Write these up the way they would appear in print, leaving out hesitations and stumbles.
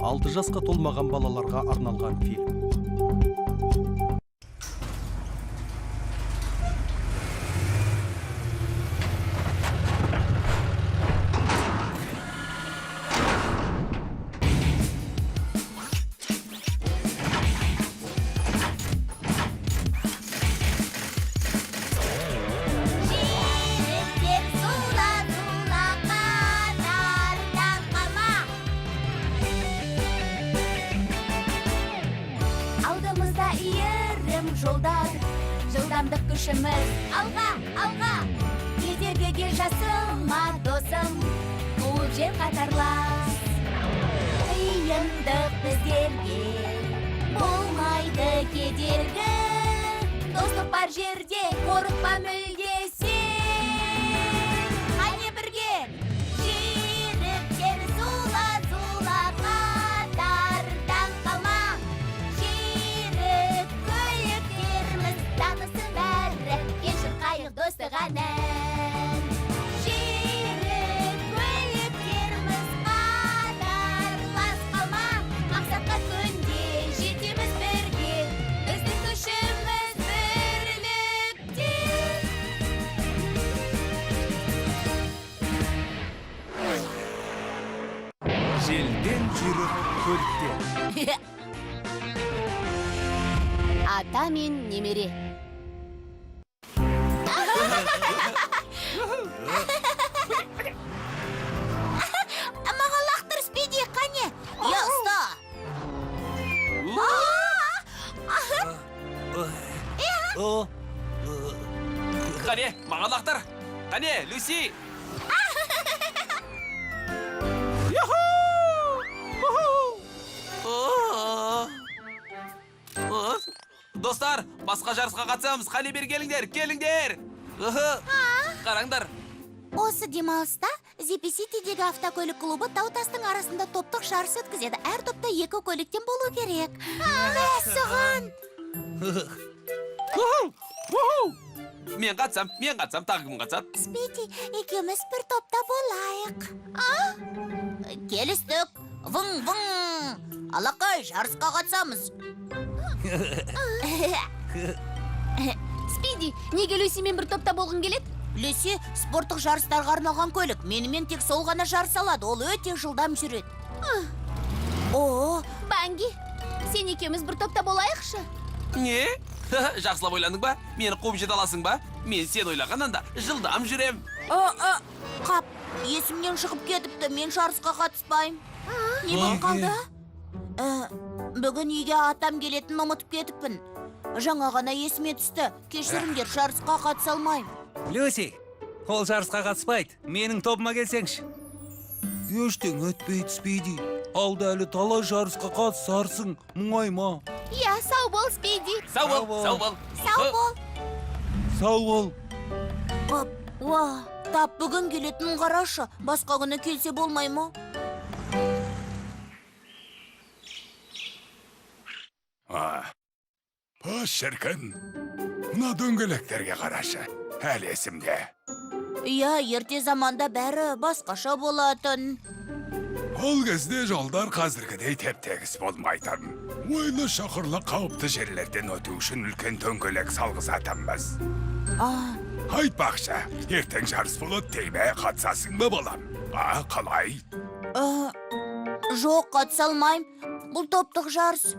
6 жасқа толмаған балаларға арналған фильм. Жолдар, жылдамдық күшіміз алға, алға. Кедергіге жасылма досым, қуып жер қатарлас. Қиындық біздерге болмайды кедергі. Достық бар жерде, қорықпа мүлде сен. Қане бірге, жүйріктер зула, зула қатардан қалма. Достық әнін жүйрік көліктеріміз қатарлас қалма. Мақсатқа күнде жетеміз бірге, біздің күшіміз бірлікте. Желден жүйрік көлікте. Ата мен немере. Маған лақтыр, Спиди, қане? Я, ұста. Қане, маған лақтыр. Қане, Люси. Достар, басқа жарысқа қатысамыз. Қане бер келіңдер, келіңдер. Қараңдар. Осы демалыста Зипи-Ситидегі автокөлік клубы тау-тастың арасында топтық жарыс өткізеді. Әр топта 2 көліктен болу керек. Мәссіған! Мен қатысам, тағы кім қатысады? Спиди, екеуміз бір топта болайық. Келістік. Вың-вың! Алақай, жарысқа қатысамыз. Спиди, неге Люсимен бір топта болғың келеді? Люси спорттық жарыстарға арналған көлік. Менімен тек сол ғана жарыс алады. Ол өте жылдам жүреді. Банги, сен екеуміз бір топта болайықшы. Не? Жақсылап ойландың ба? Мені қуып жете аласың ба? Мен сен ойлағаннан да жылдам жүрем. Қап, есімнен шығып кетіпті. Мен жарысқа қатыспайым. Не болып қалды? Бүгін үйге атам келетін ұмытып кетіппін. Жаңа ғана есіме түсті. Кешіріңдер, жарысқа қатыса алмаймын. Люси, ол жарысқа қатыспайды. Менің тобыма келсеңші. Ештен өтпейді, Спиди. Алда әлі талай жарысқа қатысарсың, мұңайма. Я, сау бол, Спиди. Сау бол. Сау бол. Сау бол. Тап бүгін келетін қарашы. Басқа күні келсе болмай ма? Шіркін, мұна дөңгелектерге қарашы, әлі есімде. Я, ерте заманда бәрі басқаша болатын. Ол кезде жолдар қазіргідей теп-тегіс болмайтын. Ойлы шақырлы қауіпті жерлерден өту үшін үлкен дөңгелек салғызатынбыз. Айтпақшы, ертең жарыс болады дейме, қатысасың ба балам? Қалай? Жоқ, қатыса алмайым. Бұл топтық жарыс.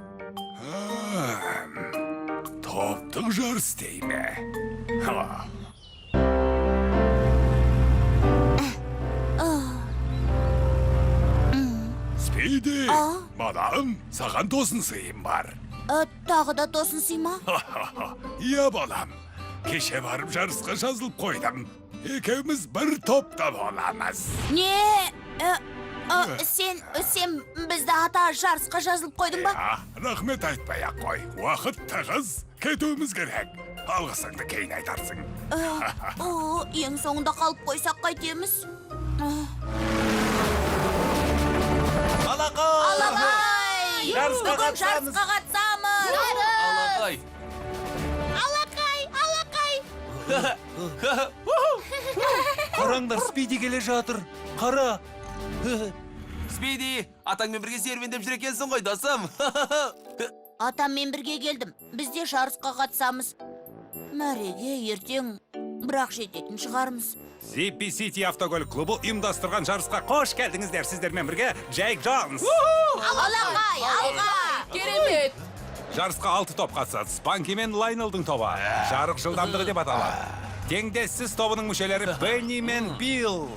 Топтық жарыс дейме? Спиди, балам, саған тосын сыйым бар. Тағы да тосын сыйма? Иә, балам, кеше барып жарысқа жазылып қойдым. Екеуміз бір топта боламыз. Не? Сен бізді ата жарысқа жазылып қойдың ба? Рахмет айтпай-ақ қой. Уақыт тығыз, кетуіміз керек. Алғысыңды кейін айтарсың. Ең соңында қалып қойсақ қайтеміз? Алақай! Жарысқа қатысамыз! Алақай! Қараңдар, Спиди келе жатыр. Қара! Спиди, атаңмен бірге серуендеп жүр екенсің ғой, досым. Атаммен бірге келдім. Біз де жарысқа қатысамыз. Мәреге ертең бірақ жететін шығармыз. Зиппи Сити автокөлік клубы ұйымдастырған жарысқа қош келдіңіздер. Сіздермен бірге Джейк Джонс. Алаңғай, алға! Керемет! Жарысқа 6 топ қатысады. Спанки мен Лайнелдың тобы. Жарық жылдамдығы деп аталады. Теңдессіз тобының мүшелері Бенни мен Билл.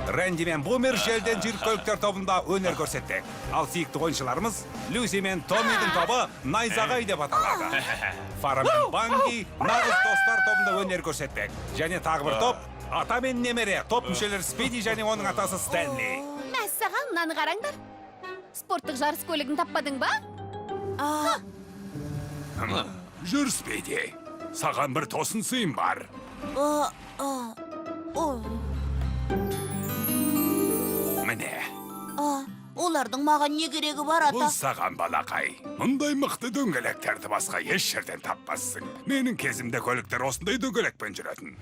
Рэнди мен Бумер желден жүйрік көліктер тобында өнер көрсетті. Ал сүйікті ойыншыларымыз Люси мен Томидің тобы Найзағай деп аталады. Фара мен Банги нағыз достар тобында өнер көрсетті. Және тағы бір топ ата мен немере топ мүшелері Спиди және оның атасы Стэнли. Мәссаған, мынаны қараңдар. Спорттық жарыс көлігін таппадың ба? Жүр, Спиди. Саған бір тосын сыйым бар. Міне, Олардың маған не керегі бар, бұл ата? саған балақай. Мұндай мықты дөңгелектерді басқа еш жерден таппассың. Менің кезімде көліктер осындай дөңгелекпен жүретін.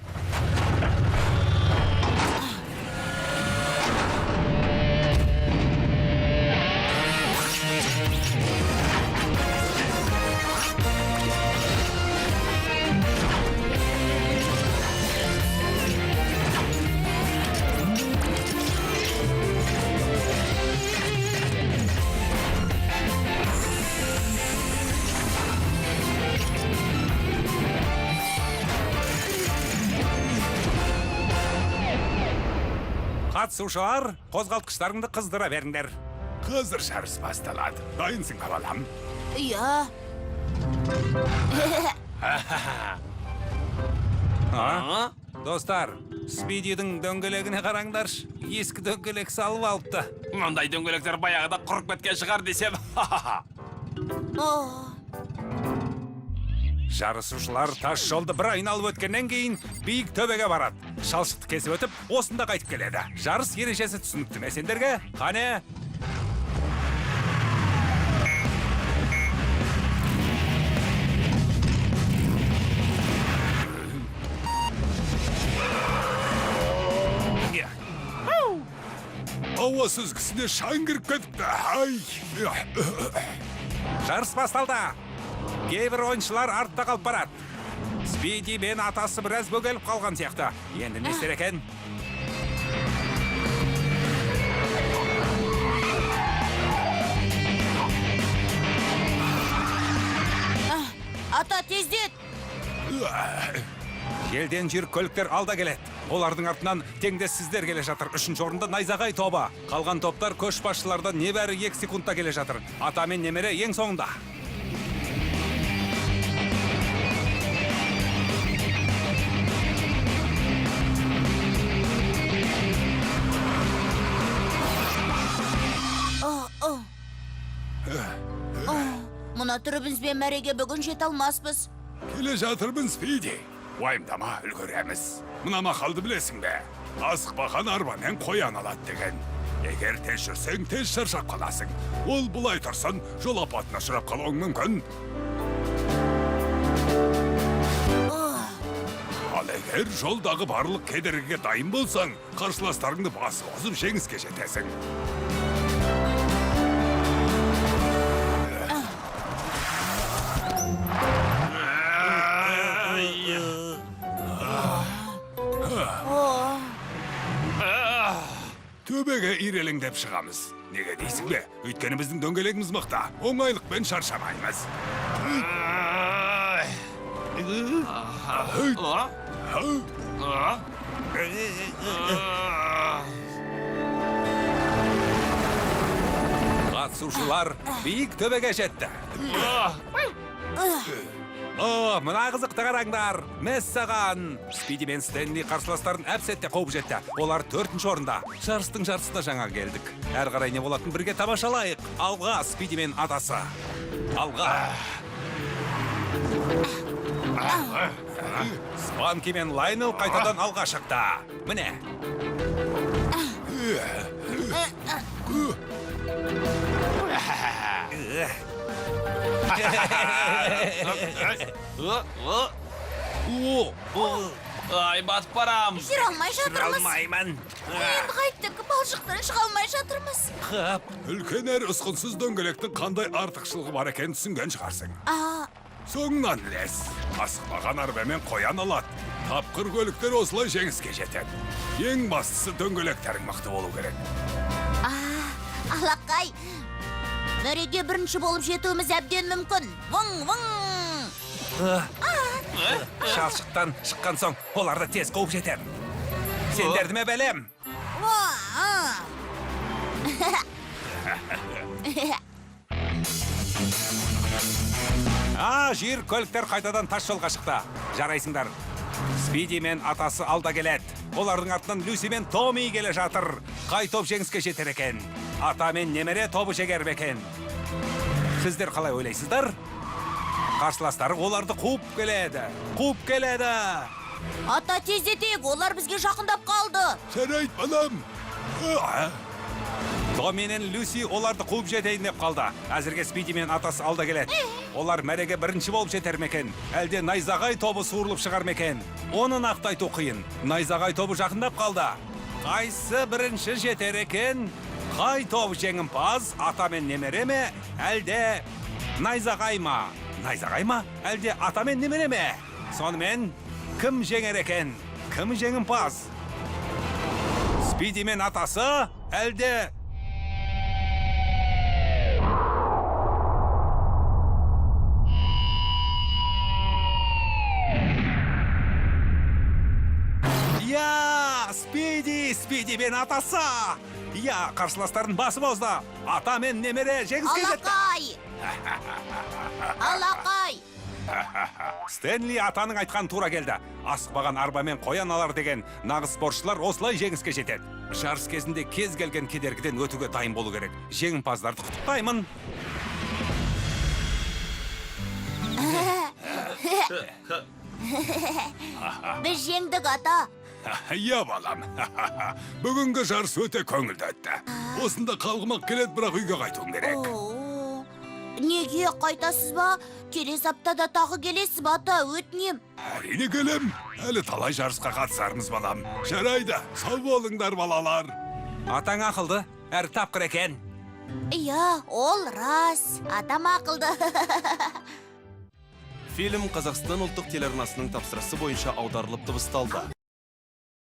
Қатысушылар, қозғалтқыштарыңды қыздыра беріңдер. Қазір жарыс басталады. Дайынсың ба, балам? Иә. Достар, Спидидің дөңгелегіне қараңдаршы. Ескі дөңгелек салып алыпты. Мұндай дөңгелектер баяғыда құрып кеткен шығар десем. Жарысушылар тас жолды бір айналып өткеннен кейін биік төбеге барады. Шалшықты кесіп өтіп, осында қайтып келеді. Жарыс ережесі түсінікті ме сендерге? Қане? Ауа сүзгісіне шаң кіріп кетіпті. Ай! Жарыс басталды. Кейбір ойыншылар артта қалып барады. Спиди мен атасы біраз бөгеліп қалған сияқты. Енді не істер екен? Ата, тездет! Желден жүйрік көліктер алда келеді. Олардың артынан теңдессіздер келе жатыр. 3-ші орында Найзағай тобы. Қалған топтар көшбасшылардан небәрі 2 секундта келе жатыр. Ата мен немере ең соңында. Мұна түрімізбен мәреге бүгін жете алмаспыз. Келе жатырмын, Спиди. Уайымдама, үлгіреміз. Мына мақалды білесің бе? Асықпаған арбамен қоян алады деген. Егер тез жүрсең, тез шаршап қаласың. Ол бұлай тұрсын, жол апатына ұшырап қалуың мүмкін. Ал егер жолдағы барлық кедергіге дайын болсаң, қарсыластарыңды басып озып жеңіске жетесің. Төбеге ирелеңдеп шығамыз. Неге дейсің бе? Өйткені біздің дөңгелегіміз мықты. Оңайлықпен шаршамаймыз. Қатысушылар биік төбеге жетті. Мына қызықты қараңдар. Мәссаған. Спиди мен Стэнли қарсыластарын әп-сәтте қуып жетті. Олар 4-ші орында. Жарыстың жартысына жаңа келдік. Әр қарай не болатын бірге тамашалайық. Алға Спиди мен атасы. Алға. Спанки мен Лайнел қайтадан алға шықты. Міне. Ай, батып барам. жүре алмай жатырмыз. Алмаймын. Енді қайттық, балшықтан шыға алмай жатырмыз. Қап. Үлкен әрі ұсқынсыз дөңгелектің қандай артықшылығы бар екенін түсінген шығарсың. Соңынан ілес. Асықпаған арба мен қоян алады. Тапқыр көліктер осылай жеңіске жетеді. Ең бастысы дөңгелектерің мықты болу керек. Алақай, мәреге бірінші болып жетуіміз әбден мүмкін. Вың! Шалшықтан шыққан соң оларды тез қуып жетер. Сендерді ме бәлем? Жер көліктер қайтадан тас жолға шықты. Жарайсыңдар. Спиди мен атасы алда келеді. Олардың артынан Люси мен Томи келе жатыр. Қай топ жеңіске жетер екен? Ата мен немере тобы жегер екен? Сіздер қалай ойлайсыздар? Қарсыластары оларды қуып келеді. Ата тездетейік, олар бізге жақындап қалды. Сен айт, балам. Томи мен Люси оларды қуып жетейін деп қалды. Әзірге Спиди мен атасы алда келеді. Олар мәреге бірінші болып жетер мекен? Әлде найзағай тобы суырылып шығар мекен? Оны нақты айту қиын. Найзағай тобы жақындап қалды. Қайсы бірінші жетер екен? Қай тобы жеңімпаз? Ата мен немере ме? Әлде найзағай ма? Найзағай ма? Әлде ата мен немере ме? Сонымен кім жеңер екен? Кім жеңімпаз? Спиди мен атасы? Әлде Спиди мен атасы! Қарсыластарын басып озды. Ата мен немере жеңіске жетті. Алақай! Стэнли атаның айтқан тура келді. Асықпаған арба мен қоян алар деген нағыз спортшылар осылай жеңіске жетеді. Жарыс кезінде кез келген кедергіден өтуге дайын болу керек. Жеңімпаздарды құттықтаймын. Біз жеңдік, ата. Я, балам. Бүгінгі жарыс өте көңілді өтті. Осында қалғымақ келеді, бірақ үйге қайтуым керек. Неге қайтасыз ба? Келесі аптада тағы келесіз ба, ата, өтінем. Әрине келем. Әлі талай жарысқа қатысармыз, балам. Жарайды, сау болыңдар, балалар. Атаң ақылды, әрі тапқыр екен. Ол рас. Атам ақылды. Фильм Қазақстан ұлттық телеарнасының тапсырысы бойынша аударылып дыбысталды.